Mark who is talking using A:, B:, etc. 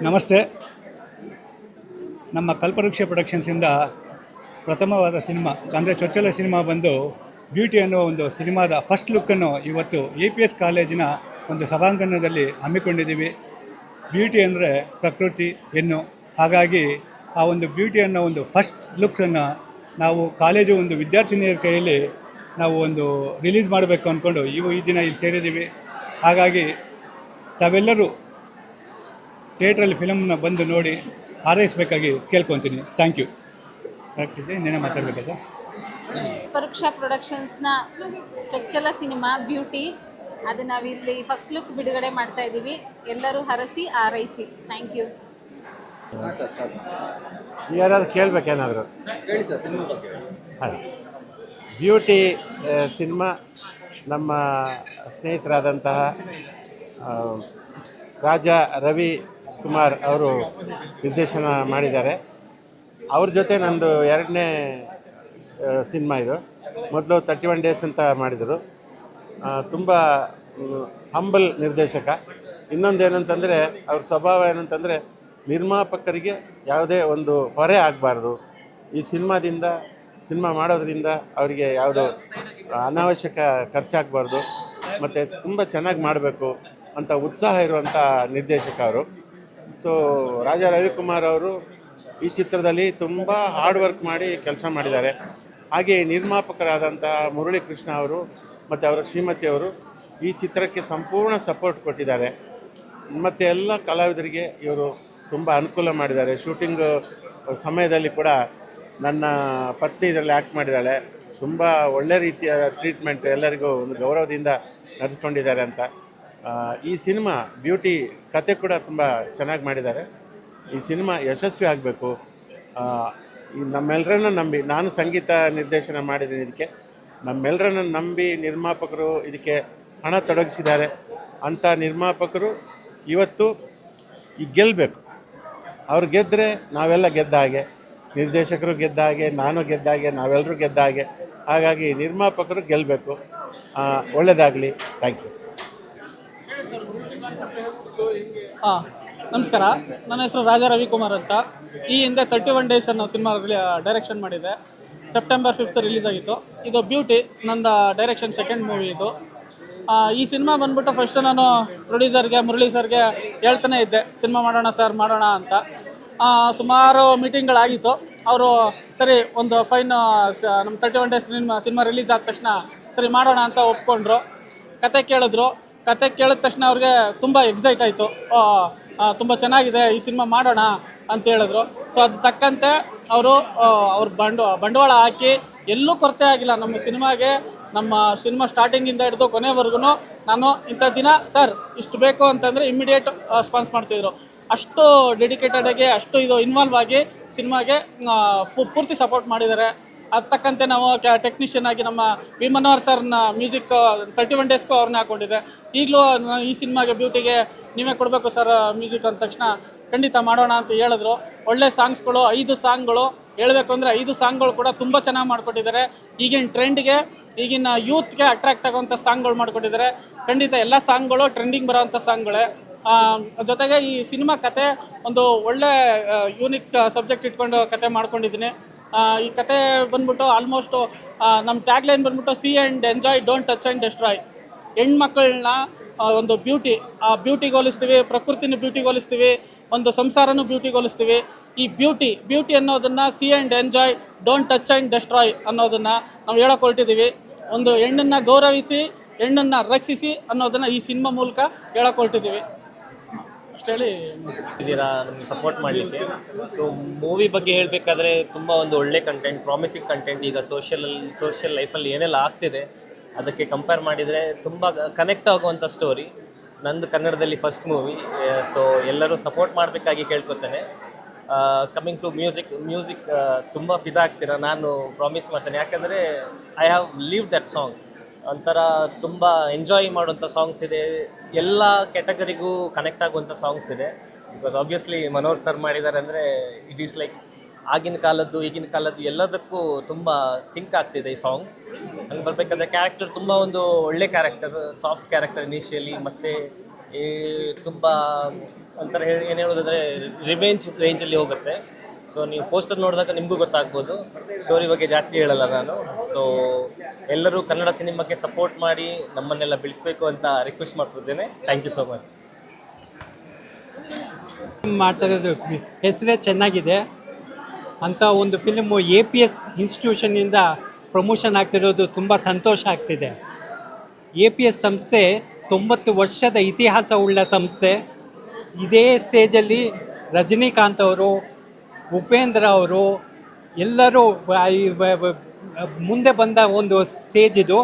A: ನಮಸ್ತೆ. ನಮ್ಮ ಕಲ್ಪವೃಕ್ಷ ಪ್ರೊಡಕ್ಷನ್ಸಿಂದ ಪ್ರಥಮವಾದ ಸಿನಿಮಾ ಅಂದರೆ ಚೊಚ್ಚಲ ಸಿನಿಮಾ ಬಂದು ಬ್ಯೂಟಿ ಅನ್ನೋ ಒಂದು ಸಿನಿಮಾದ ಫಸ್ಟ್ ಲುಕ್ಕನ್ನು ಇವತ್ತು APS ಕಾಲೇಜಿನ ಒಂದು ಸಭಾಂಗಣದಲ್ಲಿ ಹಮ್ಮಿಕೊಂಡಿದ್ದೀವಿ. ಬ್ಯೂಟಿ ಅಂದರೆ ಪ್ರಕೃತಿ ಹೆಣ್ಣು, ಹಾಗಾಗಿ ಆ ಒಂದು ಬ್ಯೂಟಿ ಅನ್ನೋ ಒಂದು ಫಸ್ಟ್ ಲುಕ್ಕನ್ನು ನಾವು ಕಾಲೇಜು ಒಂದು ವಿದ್ಯಾರ್ಥಿನಿಯರ ಕೈಯಲ್ಲಿ ನಾವು ಒಂದು ರಿಲೀಸ್ ಮಾಡಬೇಕು ಅಂದ್ಕೊಂಡು ಈ ದಿನ ಇಲ್ಲಿ ಸೇರಿದ್ದೀವಿ. ಹಾಗಾಗಿ ತಾವೆಲ್ಲರೂ ಥಿಯೇಟ್ರಲ್ಲಿ ಫಿಲಮ್ನ ಬಂದು ನೋಡಿ ಹಾರೈಸಬೇಕಾಗಿ ಕೇಳ್ಕೊತೀನಿ. Thank you. ಕರೆಕ್ಟ್ ಇದೆ, ಇನ್ನೇನೇ ಮಾತಾಡಬೇಕಾದ.
B: ಪರೀಕ್ಷ ಪ್ರೊಡಕ್ಷನ್ಸ್ನ ಚೊಚ್ಚಲ ಸಿನಿಮಾ ಬ್ಯೂಟಿ, ಅದು ನಾವಿಲ್ಲಿ ಫಸ್ಟ್ ಲುಕ್ ಬಿಡುಗಡೆ ಮಾಡ್ತಾ ಇದ್ದೀವಿ. ಎಲ್ಲರೂ ಹರಸಿ ಹಾರೈಸಿ. Thank you.
C: ಯಾರಾದರೂ ಕೇಳಬೇಕೇನಾದರೂ? ಹಾಂ, ಬ್ಯೂಟಿ ಸಿನಿಮಾ ನಮ್ಮ ಸ್ನೇಹಿತರಾದಂತಹ ರಾಜಾ ರವಿ ಕುಮಾರ್ ಅವರು ನಿರ್ದೇಶನ ಮಾಡಿದ್ದಾರೆ. ಅವ್ರ ಜೊತೆ ನಂದು ಎರಡನೇ ಸಿನಿಮಾ ಇದು. ಮೊದಲು 31 ಡೇಸ್ ಅಂತ ಮಾಡಿದರು. ತುಂಬ ಹಂಬಲ್ ನಿರ್ದೇಶಕ. ಇನ್ನೊಂದೇನಂತಂದರೆ ಅವ್ರ ಸ್ವಭಾವ ಏನಂತಂದರೆ ನಿರ್ಮಾಪಕರಿಗೆ ಯಾವುದೇ ಒಂದು ಹೊರೆ ಆಗಬಾರ್ದು. ಈ ಸಿನಿಮಾ ಮಾಡೋದ್ರಿಂದ ಅವರಿಗೆ ಯಾವುದೋ ಅನಾವಶ್ಯಕ ಖರ್ಚಾಗಬಾರ್ದು ಮತ್ತು ತುಂಬ ಚೆನ್ನಾಗಿ ಮಾಡಬೇಕು ಅಂತ ಉತ್ಸಾಹ ಇರುವಂಥ ನಿರ್ದೇಶಕ ಅವರು. ಸೊ ರಾಜಾ ರವಿಕುಮಾರ್ ಅವರು ಈ ಚಿತ್ರದಲ್ಲಿ ತುಂಬ ಹಾರ್ಡ್ ವರ್ಕ್ ಮಾಡಿ ಕೆಲಸ ಮಾಡಿದ್ದಾರೆ. ಹಾಗೆ ನಿರ್ಮಾಪಕರಾದಂಥ ಮುರಳೀಕೃಷ್ಣ ಅವರು ಮತ್ತು ಅವರ ಶ್ರೀಮತಿಯವರು ಈ ಚಿತ್ರಕ್ಕೆ ಸಂಪೂರ್ಣ ಸಪೋರ್ಟ್ ಕೊಟ್ಟಿದ್ದಾರೆ. ಮತ್ತು ಎಲ್ಲ ಕಲಾವಿದರಿಗೆ ಇವರು ತುಂಬ ಅನುಕೂಲ ಮಾಡಿದ್ದಾರೆ. ಶೂಟಿಂಗ್ ಸಮಯದಲ್ಲಿ ಕೂಡ ನನ್ನ ಪತ್ನಿ ಇದರಲ್ಲಿ ಆ್ಯಕ್ಟ್ ಮಾಡಿದ್ದಾಳೆ. ತುಂಬ ಒಳ್ಳೆ ರೀತಿಯ ಟ್ರೀಟ್ಮೆಂಟ್, ಎಲ್ಲರಿಗೂ ಒಂದು ಗೌರವದಿಂದ ನಡೆಸ್ಕೊಂಡಿದ್ದಾರೆ ಅಂತ. ಈ ಸಿನಿಮಾ ಬ್ಯೂಟಿ ಕತೆ ಕೂಡ ತುಂಬ ಚೆನ್ನಾಗಿ ಮಾಡಿದ್ದಾರೆ. ಈ ಸಿನಿಮಾ ಯಶಸ್ವಿ ಆಗಬೇಕು. ನಮ್ಮೆಲ್ಲರನ್ನ ನಂಬಿ, ನಾನು ಸಂಗೀತ ನಿರ್ದೇಶನ ಮಾಡಿದ್ದೀನಿ ಇದಕ್ಕೆ, ನಮ್ಮೆಲ್ಲರನ್ನ ನಂಬಿ ನಿರ್ಮಾಪಕರು ಇದಕ್ಕೆ ಹಣ ತೊಡಗಿಸಿದ್ದಾರೆ. ಅಂಥ ನಿರ್ಮಾಪಕರು ಇವತ್ತು ಈಗ ಗೆಲ್ಲಬೇಕು. ಅವ್ರು ಗೆದ್ದರೆ ನಾವೆಲ್ಲ ಗೆದ್ದ ಹಾಗೆ, ನಿರ್ದೇಶಕರು ಗೆದ್ದ ಹಾಗೆ, ನಾನು ಗೆದ್ದ ಹಾಗೆ, ನಾವೆಲ್ಲರೂ ಗೆದ್ದ ಹಾಗೆ. ಹಾಗಾಗಿ ನಿರ್ಮಾಪಕರು ಗೆಲ್ಲಬೇಕು. ಒಳ್ಳೆಯದಾಗಲಿ. Thank you.
D: ನಮಸ್ಕಾರ, ನನ್ನ ಹೆಸರು ರಾಜಾ ರವಿಕುಮಾರ್ ಅಂತ. ಈ ಹಿಂದೆ 31 ಡೇಸ್ ಅನ್ನೋ ಸಿನಿಮಾ ಡೈರೆಕ್ಷನ್ ಮಾಡಿದೆ. ಸೆಪ್ಟೆಂಬರ್ 5 ರಿಲೀಸ್ ಆಗಿತ್ತು. ಇದು ಬ್ಯೂಟಿ ನಂದು ಡೈರೆಕ್ಷನ್ ಸೆಕೆಂಡ್ ಮೂವಿ ಇದು. ಈ ಸಿನಿಮಾ ಬಂದ್ಬಿಟ್ಟು ಫಸ್ಟ್ ನಾನು ಪ್ರೊಡ್ಯೂಸರ್ಗೆ ಮುರಳಿ ಸರ್ಗೆ ಹೇಳ್ತಾನೆ ಇದ್ದೆ, ಸಿನಿಮಾ ಮಾಡೋಣ ಸರ್, ಮಾಡೋಣ ಅಂತ. ಸುಮಾರು ಮೀಟಿಂಗ್ಗಳಾಗಿತ್ತು. ಅವರು ಸರಿ ಒಂದು ಫೈನ್ ನಮ್ಮ 31 ಡೇಸ್ ಸಿನಿಮಾ ರಿಲೀಸ್ ಆದ ತಕ್ಷಣ ಸರಿ ಮಾಡೋಣ ಅಂತ ಒಪ್ಕೊಂಡ್ರು. ಕತೆ ಕೇಳಿದ್ರು. ಕತೆ ಕೇಳಿದ ತಕ್ಷಣ ಅವ್ರಿಗೆ ತುಂಬ ಎಕ್ಸೈಟ್ ಆಯಿತು. ತುಂಬ ಚೆನ್ನಾಗಿದೆ, ಈ ಸಿನಿಮಾ ಮಾಡೋಣ ಅಂತ ಹೇಳಿದ್ರು. ಸೊ ಅದು ತಕ್ಕಂತೆ ಅವರು ಅವ್ರ ಬಂಡವಾಳ ಹಾಕಿ ಎಲ್ಲೂ ಕೊರತೆ ಆಗಿಲ್ಲ ನಮ್ಮ ಸಿನಿಮಾಗೆ. ನಮ್ಮ ಸಿನಿಮಾ ಸ್ಟಾರ್ಟಿಂಗಿಂದ ಹಿಡಿದು ಕೊನೆವರೆಗೂ ನಾನು ಇಂಥ ದಿನ ಸರ್ ಇಷ್ಟು ಬೇಕು ಅಂತಂದರೆ ಇಮ್ಮಿಡಿಯೇಟ್ ರೆಸ್ಪಾನ್ಸ್ ಮಾಡ್ತಿದ್ರು. ಅಷ್ಟು ಡೆಡಿಕೇಟೆಡಾಗಿ, ಅಷ್ಟು ಇನ್ವಾಲ್ವ್ ಆಗಿ ಸಿನಿಮಾಗೆ ಪೂರ್ತಿ ಸಪೋರ್ಟ್ ಮಾಡಿದ್ದಾರೆ. ಅದು ತಕ್ಕಂತೆ ನಾವು ಟೆಕ್ನಿಷಿಯನ್ ಆಗಿ ನಮ್ಮ ವಿ ಮನೋಹರ್ ಸರ್ನ ಮ್ಯೂಸಿಕ್ 31 ಡೇಸ್ಗೂ ಅವ್ರನ್ನೇ ಹಾಕ್ಕೊಂಡಿದ್ದೆ. ಈಗಲೂ ಈ ಸಿನಿಮಾಗೆ ಬ್ಯೂಟಿಗೆ ನೀವೇ ಕೊಡಬೇಕು ಸರ್ ಮ್ಯೂಸಿಕ್ ಅಂದ ತಕ್ಷಣ ಖಂಡಿತ ಮಾಡೋಣ ಅಂತ ಹೇಳಿದ್ರು. ಒಳ್ಳೆ ಸಾಂಗ್ಸ್ಗಳು, 5 ಸಾಂಗ್ಗಳು ಹೇಳಬೇಕು ಅಂದರೆ 5 ಸಾಂಗ್ಗಳು ಕೂಡ ತುಂಬ ಚೆನ್ನಾಗಿ ಮಾಡಿಕೊಟ್ಟಿದ್ದಾರೆ. ಈಗಿನ ಟ್ರೆಂಡ್ಗೆ, ಈಗಿನ ಯೂತ್ಗೆ ಅಟ್ರಾಕ್ಟ್ ಆಗೋವಂಥ ಸಾಂಗ್ಗಳು ಮಾಡಿಕೊಟ್ಟಿದ್ದಾರೆ. ಖಂಡಿತ ಎಲ್ಲ ಸಾಂಗ್ಗಳು ಟ್ರೆಂಡಿಂಗ್ ಬರೋವಂಥ ಸಾಂಗ್ಗಳೇ. ಜೊತೆಗೆ ಈ ಸಿನಿಮಾ ಕತೆ ಒಂದು ಒಳ್ಳೆ ಯೂನಿಕ್ ಸಬ್ಜೆಕ್ಟ್ ಇಟ್ಕೊಂಡು ಕತೆ ಮಾಡ್ಕೊಂಡಿದ್ದೀನಿ. ಈ ಕತೆ ಬಂದ್ಬಿಟ್ಟು ಆಲ್ಮೋಸ್ಟು ನಮ್ಮ ಟ್ಯಾಗ್ಲೈನ್ ಬಂದ್ಬಿಟ್ಟು see and enjoy, don't touch and destroy. ಹೆಣ್ಮಕ್ಳನ್ನ ಒಂದು ಬ್ಯೂಟಿಗೆ ಹೋಲಿಸ್ತೀವಿ, ಪ್ರಕೃತಿನ ಬ್ಯೂಟಿಗೆ ಹೋಲಿಸ್ತೀವಿ, ಒಂದು ಸಂಸಾರನೂ ಬ್ಯೂಟಿಗೆ ಹೋಲಿಸ್ತೀವಿ. ಈ ಬ್ಯೂಟಿ ಅನ್ನೋದನ್ನು C and enjoy, don't touch and destroy ಅನ್ನೋದನ್ನು ನಾವು ಹೇಳೋಕೆ ಹೊರಟಿದ್ದೀವಿ. ಒಂದು ಹೆಣ್ಣನ್ನು ಗೌರವಿಸಿ, ಹೆಣ್ಣನ್ನು ರಕ್ಷಿಸಿ ಅನ್ನೋದನ್ನು ಈ ಸಿನಿಮಾ ಮೂಲಕ ಹೇಳೋಕೆ ಹೊರಟಿದ್ದೀವಿ. ಅಷ್ಟು ಹೇಳಿ
E: ಇದ್ದೀರಾ ನಮಗೆ ಸಪೋರ್ಟ್ ಮಾಡಲಿಕ್ಕೆ. ಸೊ ಮೂವಿ ಬಗ್ಗೆ ಹೇಳಬೇಕಾದ್ರೆ ತುಂಬ ಒಂದು ಒಳ್ಳೆ ಕಂಟೆಂಟ್, ಪ್ರಾಮಿಸಿಂಗ್ ಕಂಟೆಂಟ್. ಈಗ ಸೋಷಿಯಲ್ ಲೈಫಲ್ಲಿ ಏನೆಲ್ಲ ಆಗ್ತಿದೆ ಅದಕ್ಕೆ ಕಂಪೇರ್ ಮಾಡಿದರೆ ತುಂಬ ಕನೆಕ್ಟ್ ಆಗುವಂಥ ಸ್ಟೋರಿ. ನಂದು ಕನ್ನಡದಲ್ಲಿ ಫಸ್ಟ್ ಮೂವಿ. ಸೊ ಎಲ್ಲರೂ ಸಪೋರ್ಟ್ ಮಾಡಬೇಕಾಗಿ ಕೇಳ್ಕೊತೇನೆ. ಕಮಿಂಗ್ ಟು ಮ್ಯೂಸಿಕ್ ತುಂಬ ಫಿದಾ ಆಗ್ತೀರಾ, ನಾನು ಪ್ರಾಮಿಸ್ ಮಾಡ್ತೇನೆ. ಯಾಕಂದರೆ I have leave that song. ಒಂಥರ ತುಂಬ ಎಂಜಾಯ್ ಮಾಡುವಂಥ ಸಾಂಗ್ಸ್ ಇದೆ, ಎಲ್ಲ ಕ್ಯಾಟಗರಿಗೂ ಕನೆಕ್ಟ್ ಆಗುವಂಥ ಸಾಂಗ್ಸ್ ಇದೆ. ಬಿಕಾಸ್ ಆಬ್ವಿಯಸ್ಲಿ ಮನೋಹರ್ ಸರ್ ಮಾಡಿದ್ದಾರೆ ಅಂದರೆ ಇಟ್ ಈಸ್ ಲೈಕ್ ಆಗಿನ ಕಾಲದ್ದು ಈಗಿನ ಕಾಲದ್ದು ಎಲ್ಲದಕ್ಕೂ ತುಂಬ ಸಿಂಕ್ ಆಗ್ತಿದೆ ಈ ಸಾಂಗ್ಸ್. ಹಂಗೆ ಬರಬೇಕಾದ್ರೆ ಕ್ಯಾರೆಕ್ಟರ್ ತುಂಬ ಒಂದು ಒಳ್ಳೆ ಕ್ಯಾರೆಕ್ಟರ್, ಸಾಫ್ಟ್ ಕ್ಯಾರೆಕ್ಟರ್ ಇನಿಷಿಯಲಿ, ಮತ್ತು ಈ ತುಂಬ ಒಂಥರ ಏನು ಹೇಳೋದಂದರೆ ರಿವೆಂಜ್ ರೇಂಜಲ್ಲಿ ಹೋಗುತ್ತೆ. ಸೊ ನೀವು ಪೋಸ್ಟರ್ ನೋಡಿದಾಗ ನಿಮಗೂ ಗೊತ್ತಾಗ್ಬೋದು. ಸ್ಟೋರಿ ಬಗ್ಗೆ ಜಾಸ್ತಿ ಹೇಳಲ್ಲ ನಾನು. ಸೊ ಎಲ್ಲರೂ ಕನ್ನಡ ಸಿನಿಮಾಕ್ಕೆ ಸಪೋರ್ಟ್ ಮಾಡಿ ನಮ್ಮನ್ನೆಲ್ಲ ಬೆಳೆಸಬೇಕು ಅಂತ ರಿಕ್ವೆಸ್ಟ್ ಮಾಡ್ತಿದ್ದೇನೆ. Thank you so much.
F: ಮಾಡ್ತಾ ಇರೋದು ಹೆಸರೇ ಚೆನ್ನಾಗಿದೆ ಅಂಥ ಒಂದು ಫಿಲ್ಮು APS ಇನ್ಸ್ಟಿಟ್ಯೂಷನ್ನಿಂದ ಪ್ರಮೋಷನ್ ಆಗ್ತಿರೋದು ತುಂಬ ಸಂತೋಷ ಆಗ್ತಿದೆ. APS ಸಂಸ್ಥೆ 90 ವರ್ಷದ ಇತಿಹಾಸ ಉಳ್ಳ ಸಂಸ್ಥೆ. ಇದೇ ಸ್ಟೇಜಲ್ಲಿ ರಜನಿಕಾಂತ್ ಅವರು, ಉಪೇಂದ್ರ ಅವರು ಎಲ್ಲರೂ ಮುಂದೆ ಬಂದ ಒಂದು ಸ್ಟೇಜ್ ಇದು.